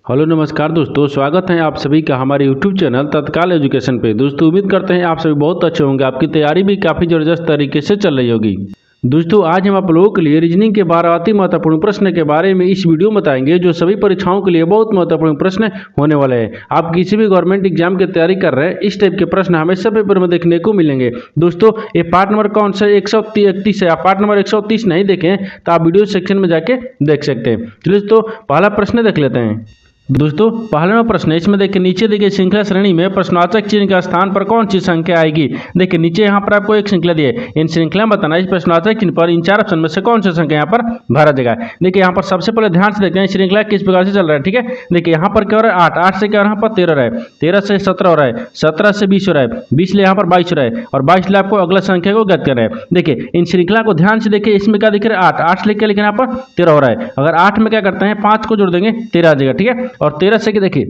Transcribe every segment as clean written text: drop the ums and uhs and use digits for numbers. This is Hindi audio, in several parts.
हेलो नमस्कार दोस्तों, स्वागत है आप सभी का हमारे YouTube चैनल तत्काल एजुकेशन पे। दोस्तों उम्मीद करते हैं आप सभी बहुत अच्छे होंगे, आपकी तैयारी भी काफ़ी ज़बरदस्त तरीके से चल रही होगी। दोस्तों आज हम आप लोगों के लिए रीजनिंग के 12 अति महत्वपूर्ण प्रश्न के बारे में इस वीडियो में बताएंगे, जो सभी परीक्षाओं के लिए बहुत महत्वपूर्ण प्रश्न होने वाले हैं। आप किसी भी गवर्नमेंट एग्जाम की तैयारी कर रहे हैं, इस टाइप के प्रश्न हमें सब पेपर में देखने को मिलेंगे। दोस्तों ये पार्ट नंबर कौन सा 131 है, आप पार्ट नंबर 130 नहीं देखें तो आप वीडियो सेक्शन में जाके देख सकते हैं। चलिए दोस्तों पहला प्रश्न देख लेते हैं। दोस्तों पहला प्रश्न है, इसमें देखिए नीचे देखिए श्रृंखला श्रेणी में प्रश्नवाचक चिन्ह का स्थान पर कौन सी संख्या आएगी। देखिए नीचे यहाँ पर आपको एक श्रृंखला दी है, इन श्रृंखला में बताना इस प्रश्नवाचक चिन्ह पर इन चार ऑप्शन में से कौन सी संख्या यहाँ पर भरा जाएगा। देखिए यहाँ पर सबसे पहले ध्यान से देखते हैं श्रृंखला किस प्रकार से चल रहा है। ठीक है, देखिए यहाँ पर क्या हो रहा है 8, 8 से क्या हो रहा है यहाँ पर 13 रहा है, 13 से 17 हो रहा है, 17 से 20 हो रहा है, 20 ले यहाँ पर 22 हो रहा है, और 22 ले आपको अगला संख्या को ज्ञात करना है। देखिए इन श्रृंखला को ध्यान से देखिए, इसमें क्या दिख रहा है 8, 8 से क्या लिखना है यहाँ पर 13 हो रहा है। अगर 8 में क्या करते हैं 5 को जोड़ देंगे 13 आ जाएगा। ठीक है, और 13 से देखिए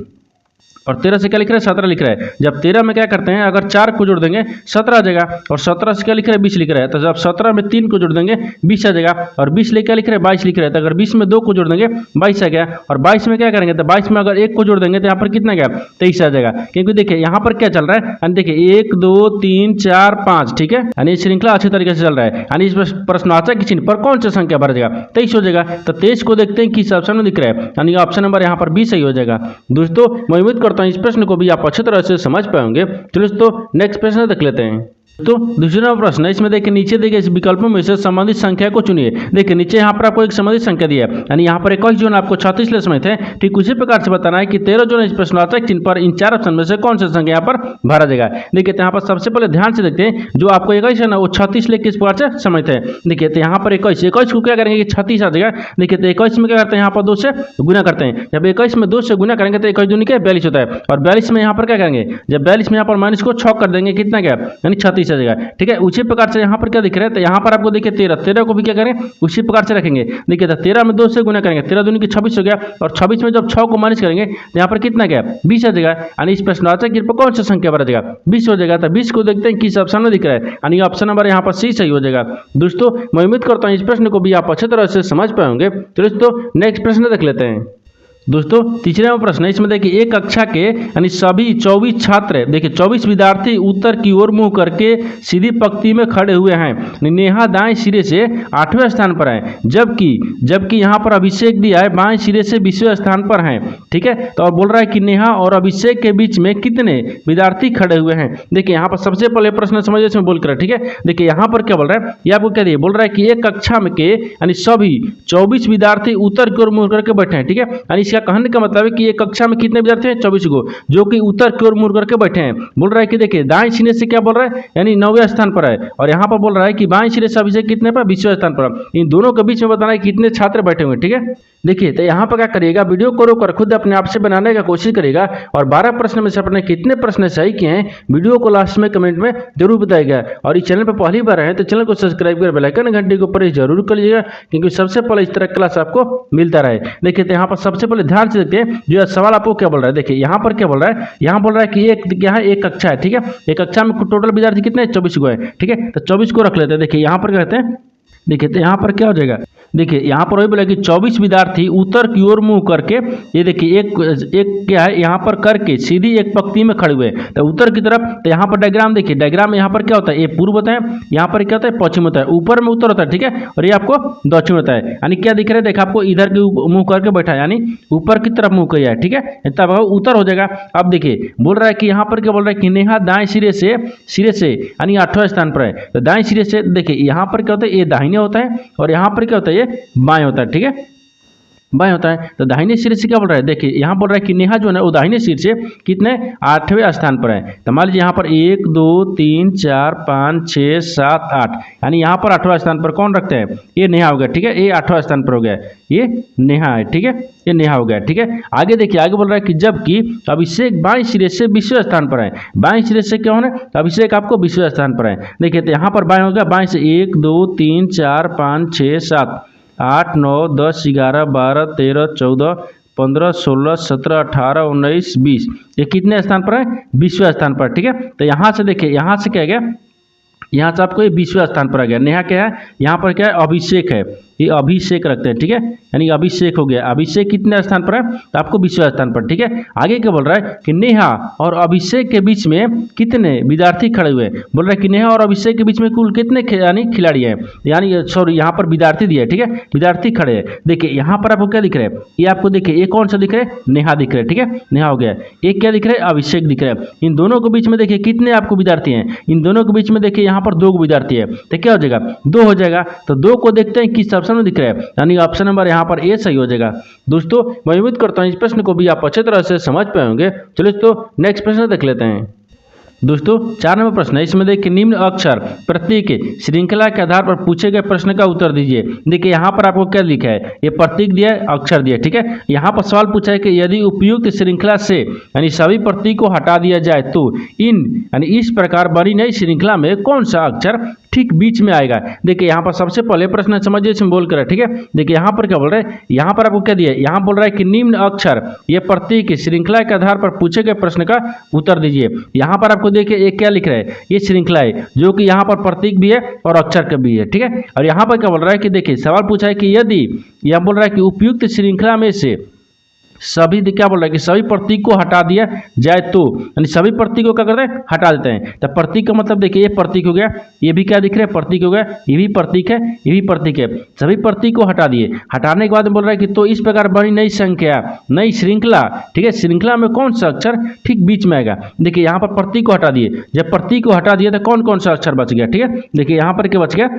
और 13 से क्या लिख रहा है 17 लिख रहा है। जब 13 में क्या करते हैं अगर 4 को जोड़ देंगे 17 आ जाएगा, और 17 से क्या लिख रहा है 20 लिख रहा है। तो जब 17 में 3 को जोड़ देंगे 20 आ जाएगा, और 20 ले क्या लिख रहा है 22 लिख रहा है। तो अगर 20 में 2 को जोड़ देंगे 22 आ गया, और 22 में क्या करेंगे तो 22 में अगर 1 को जोड़ देंगे तो यहाँ पर कितना गया 23 आ जाएगा। क्योंकि देखिए यहाँ पर क्या चल रहा है, यानी देखिए 1 2 3 4 5, ठीक है, यानी श्रृंखला अच्छे तरीके से चल रहा है। यानी इस प्रश्नवाचक चिन्ह पर कौन सी संख्या भर जाएगा 23 हो जाएगा। तो 23 को देखते हैं किस ऑप्शन में दिख रहा है, यानी ऑप्शन नंबर यहाँ पर 20 सही हो जाएगा। दोस्तों मैं उम्मीद करता हूँ इस प्रश्न को भी आप अच्छी तरह से समझ पाएंगे। चलिए तो नेक्स्ट प्रश्न देख लेते हैं। तो दूसरा प्रश्न है, इसमें देखिए नीचे देखिए इस विकल्पों में से संबंधित संख्या को चुनिए। देखिए नीचे यहाँ पर आपको एक संबंधित संख्या दिया है, यानी यहाँ पर 21 जो है आपको 36 ले समेत है। ठीक उसी प्रकार से बताना है कि 13 जो है इस प्रश्नवाचक चिन्ह पर इन चार ऑप्शन में से कौन सी संख्या यहाँ पर भरा जाएगा। देखिए तो यहाँ पर सबसे पहले ध्यान से देखते हैं, जो आपको 21 है ना वो 36 ले किस प्रकार से समेत है। देखिए तो यहाँ पर 21 को क्या करेंगे कि 36 आ जाएगा। देखिए तो 21 में क्या करते हैं यहाँ पर 2 से गुना करते हैं। जब 21 में 2 से गुना करेंगे तो 21 दूनी क्या 42 होता है, और 42 में यहाँ पर क्या करेंगे जब 42 में यहाँ पर माइनस को 6 कर देंगे कितना गया यानी 36 आ जाएगा। ठीक है, उसी प्रकार से यहाँ पर क्या दिख रहा है, तो यहाँ पर आपको देखिए 13 को भी क्या करें उसी प्रकार से रखेंगे। देखिए तो 13 में 2 से गुना करेंगे, 13 दूनी की 26 हो गया, और 26 में जब 6 को माइनस करेंगे तो यहाँ पर कितना गया 20 आ जाएगा। यानी इस प्रश्नवाचक चिन्ह पर कौन सा संख्या भरा जाएगा 20 हो जाएगा। तो 20 को देखते हैं किस ऑप्शन में दिख रहा है, यानी ऑप्शन नंबर यहाँ पर सी सही हो जाएगा। दोस्तों मैं उम्मीद करता हूँ इस प्रश्न को भी आप अच्छी तरह से समझ पाएंगे। तो दोस्तों नेक्स्ट प्रश्न देख लेते हैं। दोस्तों तीसरा प्रश्न है, इसमें देखिए एक कक्षा के यानी सभी 24 छात्र, देखिए 24 विद्यार्थी उत्तर की ओर मुंह करके सीधी पंक्ति में खड़े हुए हैं। नेहा दाएं सिरे से 8वें स्थान पर है, जबकि यहाँ पर अभिषेक दिया है बाएं सिरे से 20वें स्थान पर है। ठीक है, तो और बोल रहा है कि नेहा और अभिषेक के बीच में कितने विद्यार्थी खड़े हुए हैं। देखिए यहाँ पर सबसे पहले प्रश्न समझिए इसमें बोल कर। ठीक है, देखिए यहाँ पर क्या बोल रहा है, ये आपको क्या दिया बोल रहा है कि एक कक्षा में के यानी सभी 24 विद्यार्थी उत्तर की ओर मुंह करके बैठे हैं। ठीक है, यानी क्या कहने का मतलब है कि एक कक्षा में कितने विद्यार्थी हैं 24 को, जो कि उत्तर की ओर मुड़ करके बैठे हैं। बोल रहा है कि देखिए दाएं सिरे से क्या बोल रहा है यानी 9वें स्थान पर है, और यहाँ पर बोल रहा है कि बाएं सिरे से अभिषेक कितने पर 20वें स्थान पर। इन दोनों के बीच में बताना है कितने छात्र बैठे हुए। ठीक है, देखिए तो यहाँ पर क्या करिएगा वीडियो को रोककर खुद अपने आप से बनाने का कोशिश करिएगा, और 12 प्रश्न में से अपने कितने प्रश्न सही किए हैं वीडियो को लास्ट में कमेंट में जरूर बताइएगा। और इस चैनल पर पहली बार है तो चैनल को सब्सक्राइब कर बेल आइकन घंटी को प्रेस जरूर कर लीजिएगा, क्योंकि सबसे पहले इस तरह क्लास आपको मिलता रहे। देखिए तो यहाँ पर सबसे पहले ध्यान से देखते हैं जो सवाल आपको क्या बोल रहा है। देखिए यहाँ पर क्या बोल रहा है, यहाँ बोल रहा है कि एक कक्षा है। ठीक है, एक कक्षा में टोटल विद्यार्थी कितने 24 को है। ठीक है, तो 24 को रख लेते हैं। देखिए यहाँ पर क्या कहते हैं, देखिए तो यहाँ पर क्या हो जाएगा, देखिए यहाँ पर वही बोला कि 24 विद्यार्थी उत्तर की ओर मुंह करके, ये देखिए एक क्या है यहाँ पर करके सीधी एक पंक्ति में खड़े हुए हैं तो उत्तर की तरफ। तो यहाँ पर डायग्राम देखिए, डायग्राम में यहाँ पर क्या होता है, ये पूर्व होता है, यहाँ पर क्या होता है पश्चिम होता है, ऊपर में उत्तर होता है। ठीक है, और ये आपको दक्षिण होता है। यानी क्या दिख रहा है, देखा आपको इधर के मुंह करके बैठा है, यानी ऊपर की तरफ मुंह किया है। ठीक है, तब उत्तर हो जाएगा। अब देखिए बोल रहा है कि यहाँ पर क्या बोल रहा है कि नेहा दाएं सिरे से यानी 8वें स्थान पर है। तो दाएं सिरे से देखिए यहाँ पर क्या होता है, ये दाहिने होता है, और यहाँ पर क्या होता है ये बाएं होता है। ठीक है, बाएं होता है। तो दाहिने सिर से क्या बोल रहा है, देखिए यहाँ बोल रहा है कि नेहा जो है वो दाहिने सिर से कितने 8वें स्थान पर है। तो मान लीजिए यहाँ पर 1 2 3 4 5 6 7 8, यानी यहाँ पर 8वां स्थान पर कौन रखते हैं, ये नेहा हो गया। ठीक है, ये 8वां स्थान पर हो गया, ये नेहा है। ठीक है, ये नेहा हो गया। ठीक है, आगे देखिए आगे बोल रहा है कि जबकि अभिषेक बाएं सिरे से 20वें स्थान पर है। बाएं सिरे से क्या होना, अभिषेक आपको 20वें स्थान पर है। देखिए तो यहाँ पर बाएं हो गया, बाएं से 1 2 3 4 5 6 7 8 9 10 11 12 13 14 15 16 17 18 19 20, ये कितने स्थान पर है 20वें स्थान पर। ठीक है, तो यहाँ से देखिए यहाँ से क्या गया, यहाँ से आपको ये 20वें स्थान पर आ गया। नेहा क्या है, यहाँ पर क्या है अभिषेक है। ये अभिषेक रखते हैं, ठीक है, यानी अभिषेक हो गया। अभिषेक कितने स्थान पर है, तो आपको 20वें स्थान पर, ठीक है। आगे क्या बोल रहा है कि नेहा और अभिषेक के बीच में कितने विद्यार्थी खड़े हुए, बोल रहा है कि नेहा और अभिषेक के बीच में कुल कितने यानी खिलाड़ी हैं, यानी सॉरी यहाँ पर विद्यार्थी दिया है, ठीक है, विद्यार्थी खड़े हैं। देखिए यहाँ पर आपको क्या दिख रहा है, ये आपको देखिए ये कौन सा दिख रहा है, नेहा दिख रहा है, ठीक है, नेहा हो गया। एक क्या दिख रहा है, अभिषेक दिख रहा है। इन दोनों के बीच में देखिए कितने आपको विद्यार्थी हैं, इन दोनों के बीच में देखिए यहाँ पर 2 विद्यार्थी है, तो क्या हो जाएगा, 2 हो जाएगा। तो 2 को देखते हैं किस ऑप्शन में दिख रहा है, यानी ऑप्शन नंबर यहाँ पर ए सही हो जाएगा। दोस्तों मैं उम्मीद करता हूँ इस प्रश्न को भी आप अच्छे तरह से समझ पाए होंगे। चलो दोस्तों नेक्स्ट प्रश्न देख लेते हैं। दोस्तों 4 नंबर प्रश्न है, इसमें देखिए निम्न अक्षर प्रतीक श्रृंखला के आधार पर पूछे गए प्रश्न का उत्तर दीजिए। देखिए यहाँ पर आपको क्या लिखा है, ये प्रतीक दिया है, अक्षर दिया है, ठीक है। यहाँ पर सवाल पूछा है कि यदि उपयुक्त श्रृंखला से यानी सभी प्रतीक को हटा दिया जाए तो यानी इस प्रकार बनी नई श्रृंखला में कौन सा अक्षर ठीक बीच में आएगा। देखिए यहाँ पर सबसे पहले प्रश्न समझिए, इसमें बोल कर, ठीक है। देखिए यहाँ पर क्या बोल रहे हैं, यहाँ पर आपको क्या दिया है, यहाँ बोल रहा है कि निम्न अक्षर ये प्रतीक श्रृंखला के आधार पर पूछे गए प्रश्न का उत्तर दीजिए। यहाँ पर आपको देखिए ये क्या लिख रहा है, ये श्रृंखला है जो कि यहाँ पर प्रतीक भी है और अक्षर का भी है, ठीक है। और यहाँ पर क्या बोल रहा है कि देखिए सवाल पूछा है कि यदि यह बोल रहा है कि उपयुक्त श्रृंखला में से सभी क्या बोल रहा है कि सभी प्रतीक को हटा दिया जाए तो, यानी सभी प्रतीक को क्या करते हैं, हटा देते हैं। तो प्रतीक का मतलब देखिए ये प्रतीक हो गया, ये भी क्या दिख रहा है, प्रतीक हो गया, ये भी प्रतीक है, ये भी प्रतीक है। सभी प्रतीक को हटा दिए, हटाने के बाद बोल रहा है कि तो इस प्रकार बनी नई संख्या, नई श्रृंखला, ठीक है, श्रृंखला में कौन सा अक्षर ठीक बीच में आएगा। देखिए यहाँ पर प्रतीक को हटा दिए, जब प्रतीक को हटा दिया तो कौन कौन सा अक्षर बच गया, ठीक है। देखिए यहाँ पर क्या बच गया,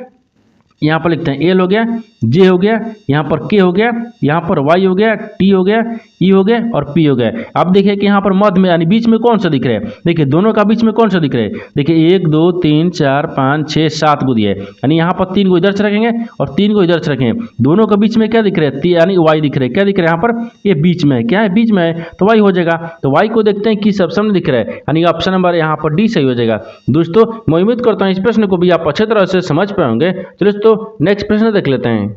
यहाँ पर लिखते हैं एल हो गया, जे हो गया, यहाँ पर के हो गया, यहाँ पर वाई हो गया, टी हो गया, ई हो गया और पी हो गया। अब देखिए कि यहाँ पर मध्य में यानी बीच में कौन सा दिख रहा है, देखिए दोनों का बीच में कौन सा दिख रहा है। देखिए 1 2 3 4 5 6 7 को दिया है, यानी यहाँ पर 3 को इधर से रखेंगे और 3 को इधर से रखेंगे। दोनों के बीच में क्या दिख रहा है, यानी वाई दिख रहा है। क्या दिख रहा है यहाँ पर, ये बीच में है, क्या है, बीच में है, तो वाई हो जाएगा। तो वाई को देखते हैं किस ऑप्शन में दिख रहा है, यानी ऑप्शन नंबर यहाँ पर डी सही हो जाएगा। दोस्तों मैं उम्मीद करता हूँ इस प्रश्न को भी आप अच्छे तरह से समझ पाएंगे। चलो दोस्तों नेक्स्ट प्रश्न देख लेते हैं।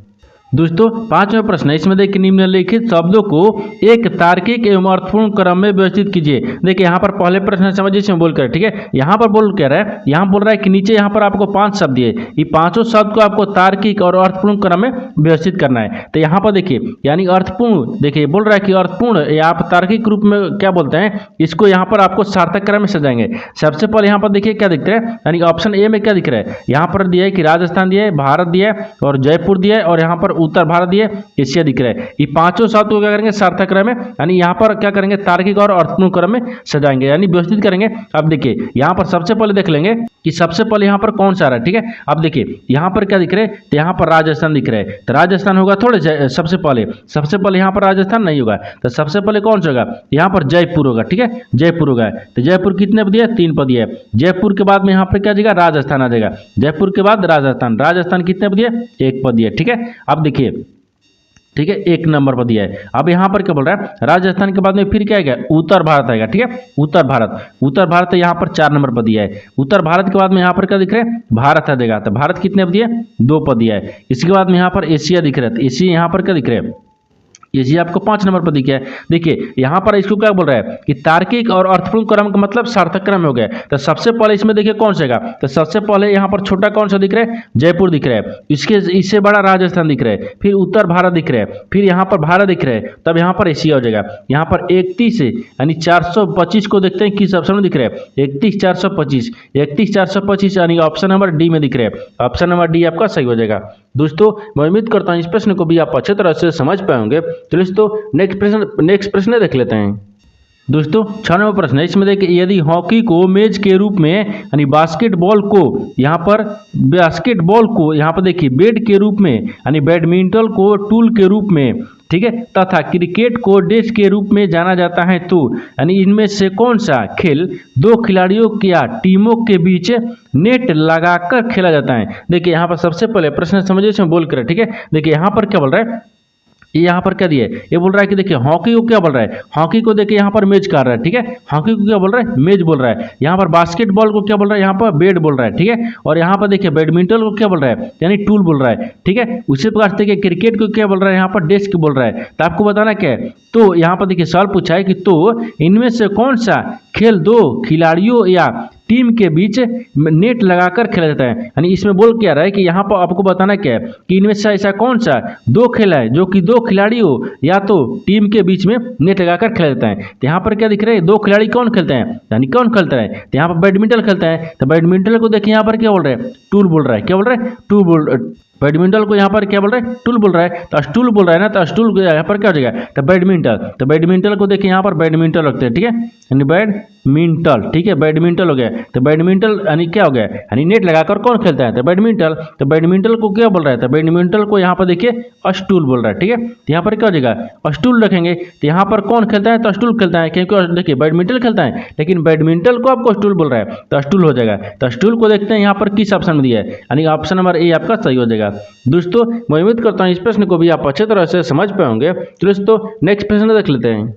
दोस्तों 5वां प्रश्न है, इसमें देखिए निम्नलिखित शब्दों को एक तार्किक एवं अर्थपूर्ण क्रम में व्यवस्थित कीजिए। देखिए यहाँ पर पहले प्रश्न समझिए, इसमें बोल कर, ठीक है। यहाँ पर बोल कह रहा है, यहाँ बोल रहा है कि नीचे यहाँ पर आपको 5 शब्द दिए, ये 5 शब्द को आपको तार्किक और अर्थपूर्ण क्रम में व्यवस्थित करना है। तो यहाँ पर देखिए यानी अर्थपूर्ण, देखिए बोल रहा है कि अर्थपूर्ण या आप तार्किक रूप में क्या बोलते हैं, इसको यहाँ पर आपको सार्थक क्रम में सजाएंगे। सबसे पहले यहाँ पर देखिए क्या दिख रहा है, यानी ऑप्शन ए में क्या दिख रहा है, यहाँ पर दिया है कि राजस्थान दिया है, भारत दिया है और जयपुर दिया है और यहाँ पर उत्तर भारत दिए, एशिया दिख रहा है। ये 5 शब्द को क्या करेंगे, सार्थक क्रम में, यानी यहाँ पर क्या करेंगे, तार्किक और अर्थपूर्ण क्रम में सजाएंगे, यानी व्यवस्थित करेंगे। अब देखिए यहाँ पर सबसे पहले देख लेंगे कि सबसे पहले यहाँ पर कौन सा आ रहा है, ठीक है। अब देखिए यहाँ पर क्या दिख रहा है, तो यहाँ पर राजस्थान दिख रहा है, तो राजस्थान होगा थोड़े सबसे पहले यहाँ पर राजस्थान नहीं होगा, तो सबसे पहले कौन सा होगा, यहाँ पर जयपुर होगा, ठीक है, जयपुर होगा। तो जयपुर कितने पद है, 3 पद है। जयपुर के बाद में यहाँ पर क्या जाएगा, राजस्थान आ जाएगा। जयपुर के बाद राजस्थान, राजस्थान कितने पद है, 1 पद है, ठीक है। अब देखिए, ठीक है, 1 नंबर पर दिया है। अब यहाँ पर क्या बोल रहा है, राजस्थान के बाद में फिर क्या आएगा, उत्तर भारत आएगा, ठीक है, उत्तर भारत यहाँ पर 4 नंबर पर दिया है। उत्तर भारत के बाद में यहाँ पर क्या दिख रहा है, भारत आ जाएगा। तो भारत कितने पर दिया है, 2 पर दिया है। इसके बाद में यहाँ पर एशिया दिख रहा है, एशिया यहाँ पर क्या दिख रहा है, ये आपको 5 नंबर पर दिखा है। देखिए यहाँ पर इसको क्या बोल रहा है कि तार्किक और अर्थपूर्ण क्रम का मतलब सार्थक क्रम हो गया। तो सबसे पहले इसमें देखिए कौन सा है, तो सबसे पहले यहाँ पर छोटा कौन सा दिख रहा है, जयपुर दिख रहा है। इससे बड़ा राजस्थान दिख रहा है, फिर उत्तर भारत दिख रहा है, फिर यहाँ पर भारत दिख रहा है, तब यहाँ पर एशिया हो जाएगा। यहाँ पर 31 यानी 425 को देखते हैं किस ऑप्शन में दिख रहा है, 31 425 यानी ऑप्शन नंबर डी में दिख रहा है। ऑप्शन नंबर डी आपका सही हो जाएगा। दोस्तों मैं उम्मीद करता हूँ इस प्रश्न को भी आप अच्छे तरह से समझ पाएंगे। तो दोस्तों नेक्स्ट प्रश्न देख लेते हैं। दोस्तों 6 नंबर प्रश्न है, इसमें देखिए यदि हॉकी को मेज के रूप में यानी बास्केटबॉल को यहाँ पर देखिए बैट के रूप में यानी बैडमिंटन को टूल के रूप में, ठीक है, तथा क्रिकेट को डेस्क के रूप में जाना जाता है, तो यानी इनमें से कौन सा खेल 2 खिलाड़ियों या टीमों के बीच नेट लगाकर खेला जाता है। देखिए यहाँ पर सबसे पहले प्रश्न समझिए, इसमें बोल कर, ठीक है। देखिए यहाँ पर क्या बोल रहा है, ये यहाँ पर क्या दिया है, ये बोल रहा है कि देखिए हॉकी को क्या बोल रहा है, हॉकी को देखिए यहाँ पर मेज कर रहा है, ठीक है, हॉकी को क्या बोल रहा है, मेज बोल रहा है। यहाँ पर बास्केटबॉल को क्या बोल रहा है, यहाँ पर बैट बोल रहा है, ठीक है। और यहाँ पर देखिए बैडमिंटन को क्या बोल रहा है, यानी टूल बोल रहा है, ठीक है। उसी प्रकार से देखिए क्रिकेट को क्या बोल रहा है, यहाँ पर डेस्क बोल रहा है। तो आपको बताना क्या है, तो यहाँ पर देखिए सवाल पूछा है कि तो इनमें से कौन सा खेल 2 खिलाड़ियों या टीम के बीच नेट लगाकर खेला जाता है। यानी इसमें बोल क्या रहा है कि यहाँ पर आपको बताना क्या है कि इनमें से ऐसा कौन सा दो खेल है जो कि दो खिलाड़ियों या तो टीम के बीच में नेट लगाकर खेला जाता है। तो यहाँ पर क्या दिख रहा है, दो खिलाड़ी कौन खेलते हैं, यानी कौन खेलता है, तो यहाँ पर बैडमिंटन खेलता है। तो बैडमिंटन को देखिए यहाँ पर क्या बोल रहा है, टूल बोल रहा है, क्या बोल रहा है, टूल बोल, बैडमिंटन को यहाँ पर क्या बोल रहा है, टूल बोल रहा है। तो स्टूल बोल रहा है ना, तो स्टूल यहाँ पर क्या हो जाएगा, तो बैडमिंटन। तो बैडमिंटन को देखिए यहाँ पर बैडमिंटन रखते हैं, ठीक है, यानी बैडमिंटन, ठीक है, बैडमिंटन हो गया। तो बैडमिंटन यानी क्या हो गया, यानी नेट लगाकर कौन खेलता है, तो बैडमिंटन। तो बैडमिंटन को क्या बोल रहा है, तो बैडमिंटन को यहाँ पर देखिए स्टूल बोल रहा है, ठीक है। तो यहाँ पर क्या हो जाएगा, स्टूल रखेंगे। तो यहाँ पर कौन खेलता है, तो स्टूल खेलता है, क्योंकि देखिए बैडमिंटन खेलता है, लेकिन बैडमिंटन को आपको स्टूल बोल रहा है, तो स्टूल हो जाएगा। तो स्टूल को देखते हैं यहाँ पर किस ऑप्शन में दिया है, यानी ऑप्शन नंबर ए आपका सही हो जाएगा। दोस्तों मैं उम्मीद करता हूँ इस प्रश्न को भी आप अच्छे तरह से समझ पाए होंगे। तो दोस्तों नेक्स्ट प्रश्न देख लेते हैं।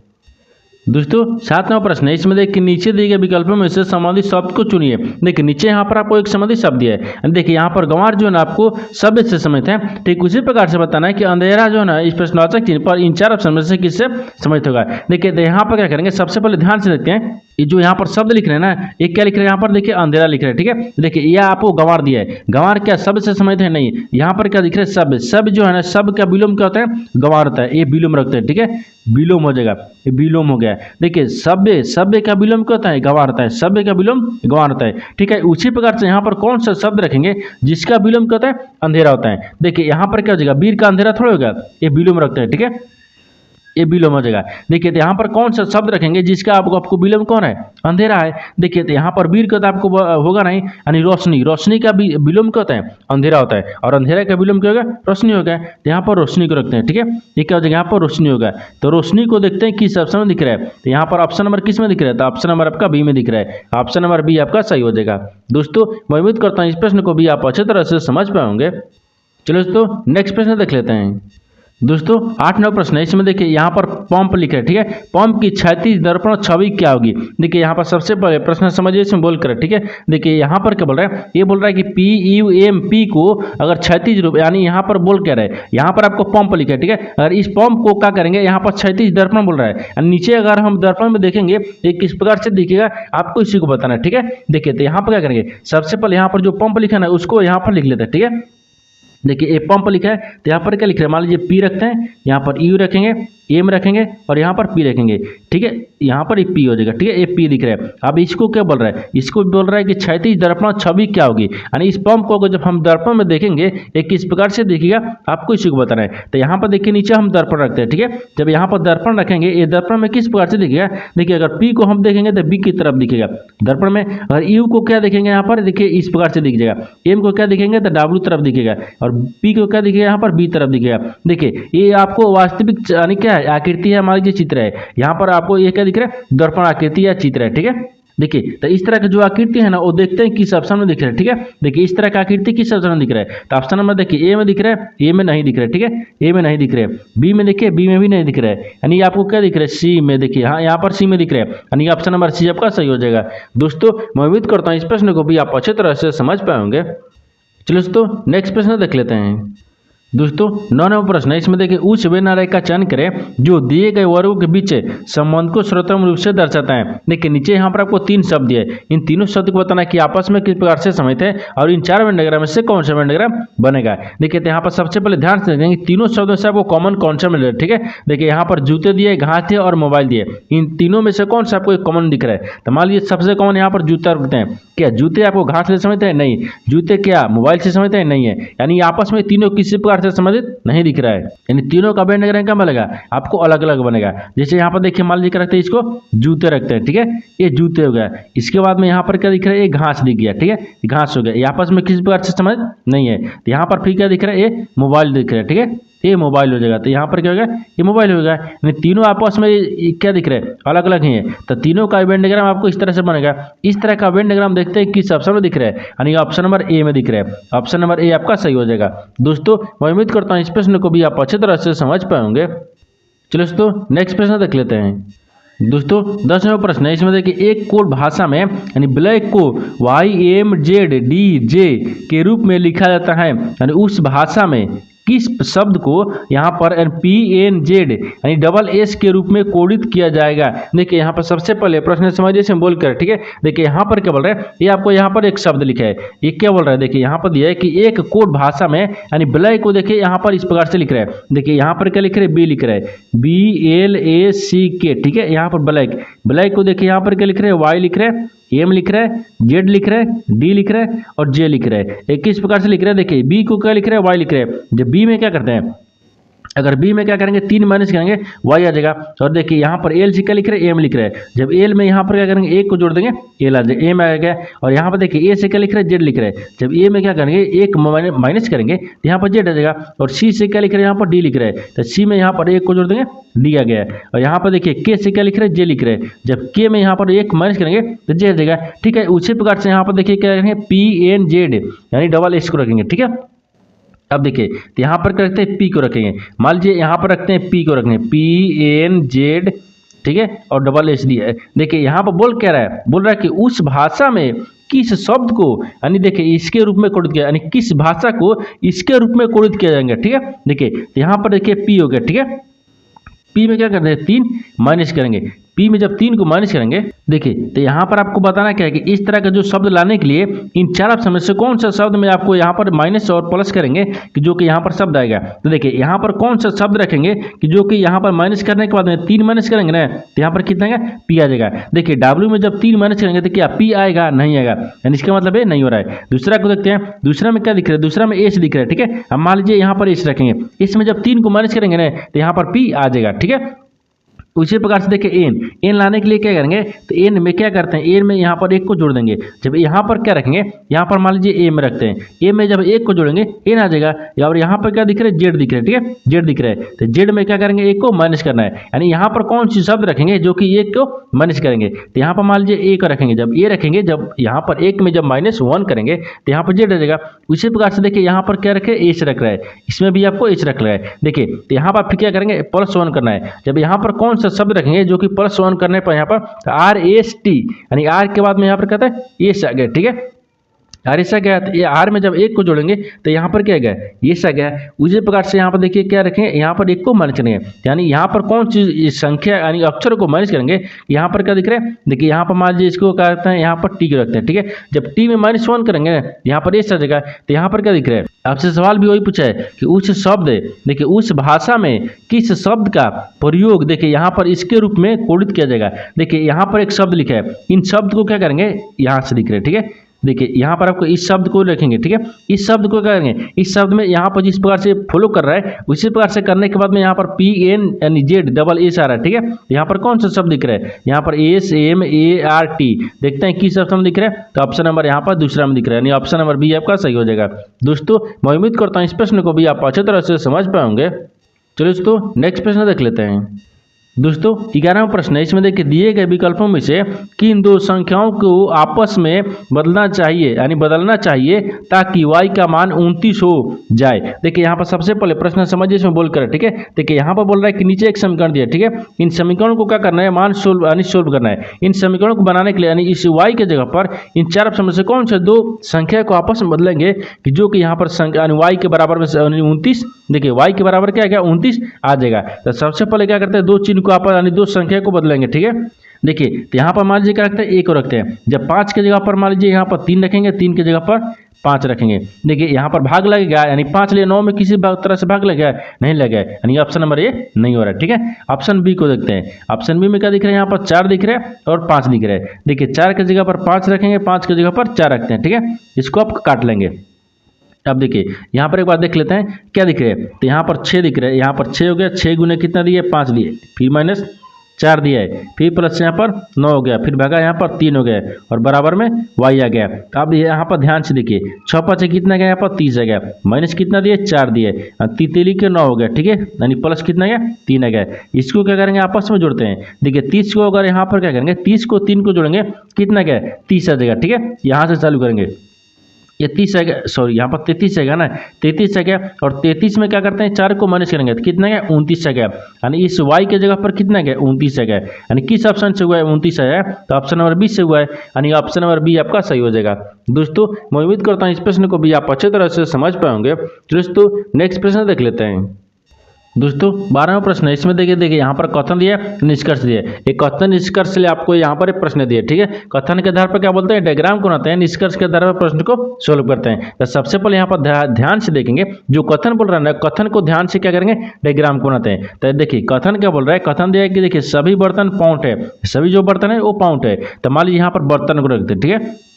दोस्तों 7वां प्रश्न है, इसमें देखिए नीचे दिए गए विकल्पों में से संबंधित शब्द को चुनिए। देखिए नीचे यहाँ पर आपको एक संबंधित शब्द दिया है, देखिए यहाँ पर गंवार जो है ना आपको शब्द से समझते हैं, ठीक उसी प्रकार से बताना है कि अंधेरा जो है ना इस प्रश्नवाचक चिन्ह पर इन चार ऑप्शन में से किससे समझ होगा। देखिए तो यहाँ पर क्या करेंगे, सबसे पहले ध्यान से देखते हैं, ये जो यहाँ पर शब्द लिख रहे हैं ना, ये क्या लिख रहे हैं, यहाँ पर देखिए अंधेरा लिख रहे हैं, ठीक है। देखिए यह आपको गंवार दिया है, गंवार क्या शब्द से समझते हैं, नहीं, यहाँ पर क्या दिख रहा है, शब्द। शब्द जो है ना, शब्द का विलोम क्या होता है, गंवार होता है, ये विलोम रखते हैं, ठीक है, विलोम हो जाएगा, ये विलोम हो गया। देखिए सभ्य, सभ्य का विलोम क्या होता है, गंवार होता है, सभ्य का विलोम गंवार होता है, ठीक है। उसी प्रकार से यहाँ पर कौन सा शब्द रखेंगे जिसका विलोम क्या होता है, अंधेरा होता है। देखिए यहाँ पर क्या हो जाएगा, वीर का अंधेरा थोड़ा होगा, ये विलोम रखते हैं, ठीक है, ये विलोम हो जाएगा। देखिए तो यहाँ पर कौन सा शब्द रखेंगे जिसका आपको विलोम कौन है, अंधेरा है। देखिए तो यहाँ पर वीर का तो आपको होगा नहीं, यानी रोशनी, रोशनी का विलोम क्या होता है, अंधेरा होता है, और अंधेरा का विलोम क्या होगा, रोशनी होगा। तो यहाँ पर रोशनी को रखते हैं, ठीक है, ये क्या हो जाएगा, यहाँ पर रोशनी होगा। तो रोशनी को देखते हैं किस ऑप्शन में दिख रहा है, तो यहाँ पर ऑप्शन नंबर किस में दिख रहा है, तो ऑप्शन नंबर आपका बी में दिख रहा है, ऑप्शन नंबर बी आपका सही हो जाएगा। दोस्तों मैं उम्मीद करता हूँ इस प्रश्न को भी आप अच्छे तरह से समझ पाएंगे। चलो दोस्तों नेक्स्ट प्रश्न देख लेते हैं। दोस्तों 8वां प्रश्न है, इसमें देखिए यहाँ पर पंप लिख रहे हैं, ठीक है, पंप की क्षैतिज दर्पण छवि क्या होगी। देखिए यहाँ पर सबसे पहले प्रश्न समझिए, इसमें बोल कर, ठीक है। देखिए यहाँ पर क्या बोल रहा है, ये बोल रहा है कि PUMP को अगर क्षैतिज रूप, यानी यहाँ पर बोल क्या रहा है, यहाँ पर आपको पंप लिखा है, ठीक है, अगर इस पंप को क्या करेंगे, यहाँ पर क्षैतिज दर्पण बोल रहा है, नीचे अगर हम दर्पण में देखेंगे ये किस प्रकार से दिखेगा आपको इसी को बताना है, ठीक है। देखिए तो यहाँ पर क्या करेंगे, सबसे पहले यहाँ पर जो पंप लिखा है ना उसको यहाँ पर लिख लेते हैं, ठीक है। देखिए ए पंप लिखा है, तो यहाँ पर क्या लिख रहे हैं, मान लीजिए पी रखते हैं, यहाँ पर यू रखेंगे, एम रखेंगे और यहाँ पर पी रखेंगे, ठीक है, यहाँ पर पी हो जाएगा, ठीक है, ये पी दिख रहा है। अब इसको क्या बोल रहा है, इसको बोल रहा है कि क्षैतिज दर्पण छवि क्या होगी, यानी इस पंप को जब हम दर्पण में देखेंगे ये किस प्रकार से दिखेगा आपको इसी को बताना है। तो यहाँ पर देखिए नीचे हम दर्पण रखते हैं, ठीक है, जब यहाँ पर दर्पण रखेंगे ये दर्पण में किस प्रकार से दिखेगा। देखिए अगर पी को हम देखेंगे तो बी की तरफ दिखेगा दर्पण में, अगर यू को क्या देखेंगे यहाँ पर देखिए इस प्रकार से दिख जाएगा, एम को क्या दिखेंगे तो डब्ल्यू तरफ दिखेगा, और पी को क्या दिखेगा यहाँ पर बी तरफ दिखेगा। देखिए ये आपको वास्तविक यानी क्या है, आकृति है, हमारी जो चित्र है, यहाँ पर आपको ये क्या दिख रहा है, दर्पण आकृति या चित्र है, ठीक है। देखिए तो इस तरह की जो आकृति है ना वो देखते हैं किस ऑप्शन में दिख रहा है, ठीक है। देखिए इस तरह का आकृति किस ऑप्शन में दिख रहा है, तो ऑप्शन नंबर देखिए ए में दिख रहा है, ए में नहीं दिख रहा है, ठीक है, ए में नहीं दिख रहा है, बी में देखिए, बी में भी नहीं दिख रहा है, यानी आपको क्या दिख रहा है, सी में देखिए, हाँ यहाँ पर सी में दिख रहा है, यानी ऑप्शन नंबर सी आपका सही हो जाएगा। दोस्तों मैं उम्मीद करता हूँ इस प्रश्न को भी आप अच्छे तरह से समझ पाएंगे। चलो दोस्तों नेक्स्ट प्रश्न देख लेते हैं। दोस्तों 9वां प्रश्न है, इसमें देखिए उच्च व्यंजन रेखा का चयन करें जो दिए गए वर्गों के बीच संबंध को सर्वोत्तम रूप से दर्शाता है। देखिए नीचे यहाँ पर आपको 3 शब्द दिए, इन तीनों शब्द को बताना है कि आपस में किस प्रकार से समझते हैं और इन 4 वेन डायग्राम में से कौन सा वेन डायग्राम बनेगा। देखिए तो यहाँ पर सबसे पहले ध्यान से देखेंगे तीनों शब्दों से आपको कॉमन कौन सा मिल रहा है, ठीक है। देखिए यहाँ पर जूते दिए, घास दिए और मोबाइल दिए, इन तीनों में से कौन सा आपको एक कॉमन दिख रहा है। तो मान लीजिए सबसे कॉमन यहाँ पर जूता रखते हैं, क्या जूते आपको घास से समझते हैं, नहीं, जूते क्या मोबाइल से समझते हैं, नहीं है, यानी आपस में तीनों किसी प्रकार से समझित नहीं दिख रहा है, यानी तीनों का वेन डायग्राम क्या बनेगा आपको अलग अलग बनेगा। जैसे यहाँ पर देखिए मान लीजिए रखते हैं इसको जूते रखते हैं, ठीक है, ये जूते हो गया, इसके बाद में यहाँ पर क्या दिख रहा है, ये घास दिख गया, ठीक है, घास हो गया, ये आपस में किसी प्रकार से समझ नहीं है। तो यहाँ पर फिर क्या दिख रहा है, ये मोबाइल दिख रहा है, ठीक है, ये मोबाइल हो जाएगा, तो यहाँ पर क्या होगा, ये मोबाइल होगा, यानी तीनों आपस में क्या दिख रहा है, अलग अलग ही है। तो तीनों का वेन डायग्राम आपको इस तरह से बनेगा। इस तरह का वेन डायग्राम देखते हैं किस ऑप्शन में दिख रहा है, यानी ऑप्शन नंबर ए में दिख रहा है, ऑप्शन नंबर ए आपका सही हो जाएगा। दोस्तों मैं उम्मीद करता हूँ इस प्रश्न को भी आप अच्छे तरह से समझ पाएंगे। चलो दोस्तों नेक्स्ट प्रश्न देख लेते हैं। दोस्तों 10वां प्रश्न है, इसमें देखिए एक कोड भाषा में यानी ब्लैक को YMZDJ के रूप में लिखा जाता है, यानी उस भाषा में किस शब्द को यहाँ पर PNZ यानी डबल एस के रूप में कोडित किया जाएगा। देखिए यहाँ पर सबसे पहले प्रश्न समझिए से बोल कर, ठीक है। देखिए यहाँ पर क्या बोल रहा है, ये आपको यहाँ पर एक शब्द लिखा है, ये क्या बोल रहा है, देखिए यहाँ पर दिया है कि एक कोड भाषा में यानी ब्लैक को देखिए यहाँ पर इस प्रकार से लिख रहा है। देखिए यहाँ पर क्या लिख रहे हैं, बी लिख रहा है, BLACK, ठीक है। यहाँ पर ब्लैक को देखिए यहाँ पर क्या लिख रहे हैं, वाई लिख रहे हैं, एम लिख रहा है, जेड लिख रहा है, डी लिख रहा है और जे लिख रहा है। एक किस प्रकार से लिख रहा है, देखिए बी को क्या लिख रहा है, वाई लिख रहा है। जब बी में क्या करते हैं, अगर बी में क्या करेंगे, 3 माइनस करेंगे, वाई आ जाएगा। और देखिए यहाँ पर एल से क्या लिख रहे हैं, एम लिख रहे हैं। जब एल में यहाँ पर क्या करेंगे, एक को जोड़ देंगे, एल आ जाएगा, एम आ गया। और यहाँ पर देखिए ए से क्या लिख रहे हैं, जेड लिख रहे हैं। जब ए में क्या करेंगे, एक माइनस करेंगे तो यहाँ पर जेड आ जाएगा। और सी से क्या लिख रहे हैं, यहाँ पर डी लिख रहे हैं। तो सी में यहाँ पर एक को जोड़ देंगे, डी आ गया। और यहाँ पर देखिए के से क्या लिख रहे हैं, जे लिख रहे हैं। जब के में यहाँ पर एक माइनस करेंगे तो जे आ जाएगा, ठीक है। उसी प्रकार से यहाँ पर देखिए क्या रखेंगे, PNZ यानी डबल एस को रखेंगे, ठीक है। अब देखिए तो यहाँ पर क्या रखते हैं, पी को रखेंगे। मान लीजिए यहाँ पर रखते हैं पी को रखेंगे, PNZ, ठीक है, और डबल एस डी है। देखिए यहाँ पर बोल क्या रहा है, बोल रहा है कि उस भाषा में किस शब्द को यानी देखिए इसके रूप में कोडित किया, यानी किस भाषा को इसके रूप में कोडित किया जाएगा, ठीक है। देखिए यहाँ पर देखिए पी हो गया, ठीक है। पी में क्या करते हैं, 3 माइनस करेंगे। पी में जब 3 को माइनस करेंगे, देखिए तो यहाँ पर आपको बताना क्या है कि इस तरह का जो शब्द लाने के लिए इन 4 ऑप्शन में से कौन सा शब्द में आपको यहाँ पर माइनस और प्लस करेंगे कि जो कि यहाँ पर शब्द आएगा। तो देखिए यहाँ पर कौन सा शब्द रखेंगे कि जो कि यहाँ पर माइनस करने के बाद में 3 माइनस करेंगे ना, तो यहाँ पर कितना आएगा, पी आ जाएगा। देखिए डब्ल्यू में जब 3 माइनस करेंगे तो क्या पी आएगा, नहीं आएगा, यानी इसका मतलब ये नहीं हो रहा है। दूसरा को देखते हैं, दूसरा में क्या दिख रहा है, दूसरा में एस दिख रहा है, ठीक है। अब मान लीजिए यहाँ पर एस रखेंगे, इसमें जब 3 को माइनस करेंगे ना तो यहाँ पर पी आ जाएगा, ठीक है। उसी प्रकार से देखिए एन लाने के लिए क्या करेंगे, तो एन में क्या करते हैं, एन में यहाँ पर एक को जोड़ देंगे। जब यहाँ पर क्या रखेंगे, यहाँ पर मान लीजिए ए में रखते हैं, ए में जब एक को जोड़ेंगे एन आ जाएगा। और यहाँ पर क्या दिख रहा है, जेड दिख रहा है, ठीक है, जेड दिख रहा है। तो जेड में क्या करेंगे, एक को माइनस करना है, यानी यहाँ पर कौन सी शब्द रखेंगे जो कि एक को माइनस करेंगे। तो यहाँ पर मान लीजिए ए को रखेंगे, जब ए रखेंगे, जब यहाँ पर एक में जब -1 करेंगे तो यहाँ पर जेड आ जाएगा। उसी प्रकार से देखिए यहाँ पर क्या रखे, एच रख रहा है, इसमें भी आपको एच रख रहा है। देखिए तो यहाँ पर फिर क्या करेंगे, +1 करना है। जब यहाँ पर कौन सा शब्द रखेंगे जो कि +1 करने पर यहाँ पर RST यानी आर के बाद में यहाँ पर कहते हैं एस आ गया, ठीक है। आर ऐसा गया, तो ये आर में जब एक को जोड़ेंगे तो यहाँ पर क्या गया, ये सा गया। उसी प्रकार से यहाँ पर देखिए क्या रखेंगे, यहाँ पर एक को माइनस करेंगे, यानी यहाँ पर कौन सी संख्या यानी अक्षर को माइनस करेंगे, यहाँ पर क्या दिख रहा है, देखिए यहाँ पर मान लीजिए इसको क्या करते हैं, यहाँ पर टी को रखते हैं, ठीक है। जब टी में -1 करेंगे यहाँ पर एस आ जाएगा, तो यहाँ पर क्या दिख रहा है, आपसे सवाल भी वही पूछा है कि उस शब्द, देखिए उस भाषा में किस शब्द का प्रयोग देखिए यहाँ पर इसके रूप में कोडित किया जाएगा। देखिए यहाँ पर एक शब्द लिखा है, इन शब्द को क्या करेंगे, यहाँ से दिख रहे हैं, ठीक है। देखिए यहाँ पर आपको इस शब्द को रखेंगे, ठीक है। इस शब्द को क्या करेंगे, इस शब्द में यहाँ पर जिस प्रकार से फॉलो कर रहा है उसी प्रकार से करने के बाद में यहाँ पर PNZ डबल एस आ रहा है, ठीक है। यहाँ पर कौन सा शब्द दिख रहा है, यहाँ पर SMART, देखते हैं किस ऑप्शन में दिख रहा है, तो ऑप्शन नंबर यहाँ पर दूसरा में दिख रहा है, यानी ऑप्शन नंबर बी आपका सही हो जाएगा। दोस्तों मैं उम्मीद करता हूँ इस प्रश्न को भी आप अच्छी तरह से समझ पाएंगे। चलिए दोस्तों नेक्स्ट प्रश्न देख लेते हैं। दोस्तों 11वां प्रश्न है, इसमें देखिए दिए गए विकल्पों में से किन दो संख्याओं को आपस में बदलना चाहिए ताकि y का मान 29 हो जाए। देखिए यहाँ पर सबसे पहले प्रश्न समझिए, इसमें बोल कर, ठीक है। देखिए यहाँ पर बोल रहा है कि नीचे एक समीकरण दिया, ठीक है। इन समीकरणों को क्या करना है, मान सोल्व करना है। इन समीकरणों को बनाने के लिए यानी इस y के जगह पर इन 4 ऑप्शन में से कौन से दो संख्या को आपस में बदलेंगे कि जो कि यहाँ पर y के बराबर में 29, देखिए y के बराबर क्या है, 29 आ जाएगा। तो सबसे पहले क्या करते हैं, दो चिन्ह को आपस यानी दो संख्या को बदलेंगे, ठीक है। देखिए तो यहाँ पर मान लीजिए क्या रखते हैं, एक को रखते हैं। जब 5 के जगह पर मान लीजिए यहाँ पर 3 रखेंगे, 3 के जगह पर 5 रखेंगे। देखिए यहाँ पर भाग लगेगा, यानी 5 लिए 9 में किसी तरह से भाग लगेगा, नहीं लगेगा, यानी ऑप्शन नंबर ए नहीं हो रहा है, ठीक है। ऑप्शन बी को देखते हैं। ऑप्शन बी में क्या दिख रहा है, यहाँ पर 4 दिख रहा है और 5 दिख रहा है। देखिए 4 की जगह पर 5 रखेंगे, 5 की जगह पर 4 रखते हैं, ठीक है। इसको आप काट लेंगे। अब देखिए यहाँ पर एक बार देख लेते हैं क्या दिख रहा है, तो यहाँ पर 6 दिख रहा है, यहाँ पर 6 हो गया, 6 गुने कितना दिए, 5 दिए, फिर -4 दिया है, फिर प्लस यहाँ पर 9 हो गया, फिर भागा यहाँ पर 3 हो गया और बराबर में y आ गया। अब यहाँ पर ध्यान से देखिए 6 5 कितना गया, यहाँ पर 30 आ गया, माइनस कितना दिए, 4 दिए, 3 के 9 हो गया, ठीक है, यानी प्लस कितना गया, 3 आ गया। इसको क्या करेंगे, आपस में जोड़ते हैं। देखिए 30 को अगर यहाँ पर क्या करेंगे, 30 को 3 को जोड़ेंगे कितना गया, 30 आ जाएगा, ठीक है। यहाँ से चालू करेंगे, ये 30 है, सॉरी यहाँ पर 33 है ना, 33 है और 33 में क्या करते हैं 4 को माइनस करेंगे तो कितना है 29 है। यानी इस y के जगह पर कितना है 29 है। यानी किस ऑप्शन से हुआ है 29 है, तो ऑप्शन नंबर बी से हुआ है। यानी ऑप्शन नंबर बी आपका सही हो जाएगा। दोस्तों मैं उम्मीद करता हूँ इस प्रश्न को भी आप अच्छे तरह से समझ पाएंगे। दोस्तों नेक्स्ट प्रश्न देख लेते हैं। दोस्तों 12वां प्रश्न है, इसमें देखिए यहाँ पर कथन दिया निष्कर्ष दिया। एक कथन निष्कर्ष लिए आपको यहाँ पर एक प्रश्न दिया, ठीक है। कथन के आधार पर क्या बोलते हैं डायग्राम को बनाते हैं, निष्कर्ष के आधार पर प्रश्न को सोल्व करते हैं। तो सबसे पहले यहाँ पर ध्यान से देखेंगे, जो कथन बोल रहा है ना, कथन को ध्यान से क्या करेंगे डायग्राम को बनाते हैं। तो देखिए कथन क्या बोल रहा है, कथन दिया है कि देखिए सभी बर्तन पाउंड है, सभी जो बर्तन है वो पाउंड है। तो मान लीजिए यहाँ पर बर्तन को रखते हैं, ठीक है।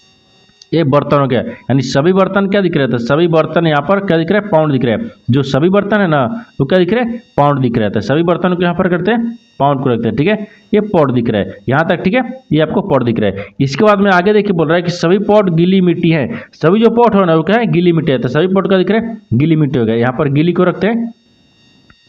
ये बर्तन हो गया, यानी सभी बर्तन क्या दिख रहे थे, सभी बर्तन यहाँ पर क्या दिख रहा है पाउंड दिख रहा है। जो सभी बर्तन है ना वो क्या दिख रहा है पाउंड दिख रहा है। सभी बर्तन को यहाँ पर करते हैं पाउंड को रखते हैं, ठीक है। ये पॉट दिख रहा है यहाँ तक, ठीक है। ये आपको पॉट दिख रहा है। इसके बाद में आगे देखिए बोल रहा है कि सभी पॉट गीली मिट्टी है। सभी जो पॉट हो ना वो क्या है गीली मिट्टी है। तो सभी पॉट का दिख रहा है गीली मिट्टी हो गया। यहाँ पर गीली को रखते हैं,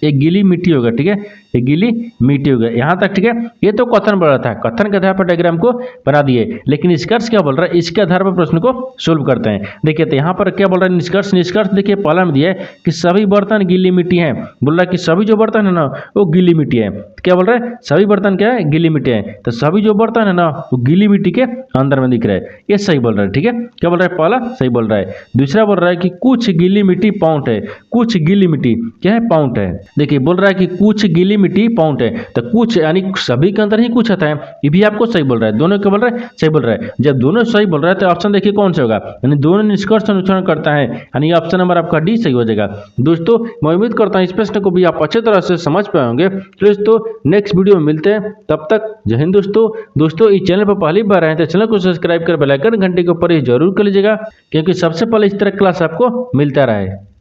एक गीली मिट्टी होगा, ठीक है। ये गीली मिट्टी होगा यहाँ तक, ठीक है। ये तो कथन बोल रहा था, कथन के आधार पर डायग्राम को बना दिए। लेकिन निष्कर्ष क्या बोल रहा है, इसके आधार पर प्रश्न को सोल्व करते हैं। देखिए तो यहाँ पर क्या बोल रहा है निष्कर्ष, निष्कर्ष देखिए पहला में दिया है कि सभी बर्तन गीली मिट्टी है। बोल रहा है कि सभी जो बर्तन है ना वो गीली मिट्टी है। क्या बोल रहा है सभी बर्तन क्या है गीली मिट्टी है। तो सभी जो बर्तन है ना वो गीली मिट्टी के अंदर में दिख रहा है। ये सही बोल रहा है, ठीक है। क्या बोल रहा है पहला सही बोल रहा है। दूसरा बोल रहा है कि कुछ गीली मिट्टी पाउंड है। कुछ गीली मिट्टी क्या है पाउंड है। देखिए बोल रहा है कि कुछ गीली मिट्टी पाउंड है। तो कुछ यानी सभी के अंदर ही कुछ आता है। ये भी आपको सही बोल रहा है, दोनों क्या बोल रहा है सही बोल रहा है। जब दोनों सही बोल रहा है तो ऑप्शन देखिए कौन सा होगा, यानी दोनों निष्कर्ष अनुसरण करता है, यानी ऑप्शन नंबर आपका डी सही हो जाएगा। दोस्तों मैं उम्मीद करता हूँ इस प्रश्न को भी आप अच्छे तरह से समझ पाए होंगे। दोस्तों नेक्स्ट वीडियो में मिलते हैं, तब तक जय हिंद। दोस्तों इस चैनल पर पहली बार आए तो चैनल को सब्सक्राइब कर बेल आइकन घंटे के ऊपर जरूर कर लीजिएगा, क्योंकि सबसे पहले इस तरह क्लास आपको मिलता रहे।